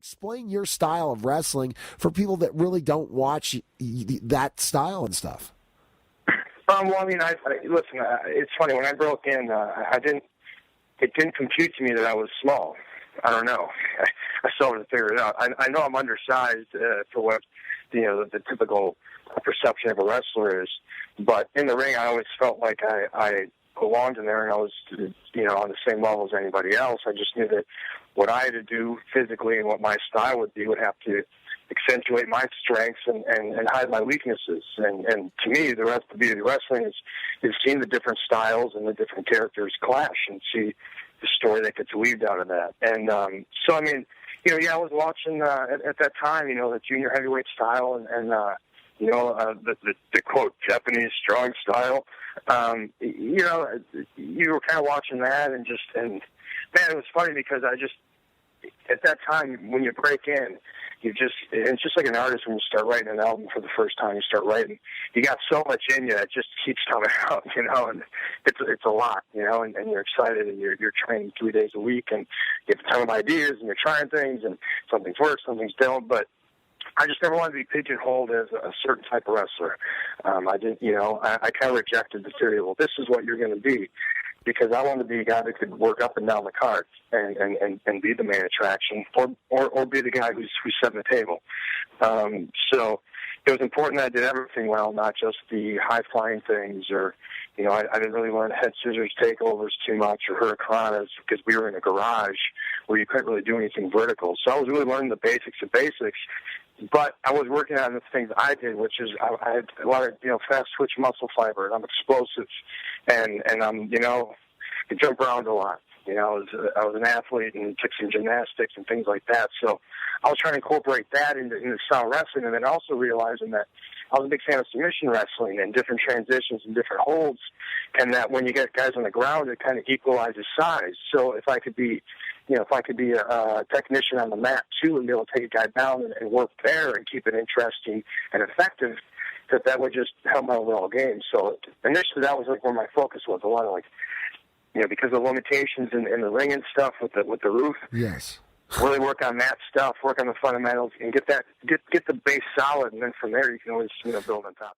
explain your style of wrestling for people that really don't watch that style and stuff. Well, I mean, listen. It's funny when I broke in. I didn't. It didn't compute to me that I was small. I don't know. I still haven't figured it out. I know I'm undersized for what the typical perception of a wrestler is, but in the ring, I always felt like I belonged in there, and I was on the same level as anybody else. I just knew that what I had to do physically and what my style would be would have to accentuate my strengths and hide my weaknesses. And to me, the beauty of wrestling is seeing the different styles and the different characters clash and see the story that gets weaved out of that. And so, I mean, I was watching at that time, the junior heavyweight style and the quote Japanese strong style. You were kind of watching that and man, it was funny because at that time when you break in, it's just like an artist when you start writing an album for the first time. You start writing, you got so much in you, it just keeps coming out, and it's a lot, and you're excited and you're training 3 days a week and you have a ton of ideas and you're trying things and something's worked, something's don't, but I just never wanted to be pigeonholed as a certain type of wrestler. I didn't, I kind of rejected the theory of, well, this is what you're going to be, because I wanted to be a guy that could work up and down the card and be the main attraction, or be the guy who's setting the table. So it was important that I did everything well, not just the high-flying things, or, I didn't really learn head scissors takeovers too much or hurricanranas because we were in a garage where you couldn't really do anything vertical. So I was really learning the basics of basics. But I was working on the things I did, which is I had a lot of fast twitch muscle fiber, and I'm explosive, and I'm I jump around a lot. I was an athlete and took some gymnastics and things like that. So I was trying to incorporate that into style wrestling, and then also realizing that I was a big fan of submission wrestling and different transitions and different holds, and that when you get guys on the ground, it kind of equalizes size. So if I could be a technician on the mat too and be able to take a guy down and work there and keep it interesting and effective, that would just help my overall game. So initially that was like where my focus was, a lot of because of limitations in the ring and stuff with the roof. Yes. Really work on that stuff, work on the fundamentals, and get the base solid, and then from there you can always build on top.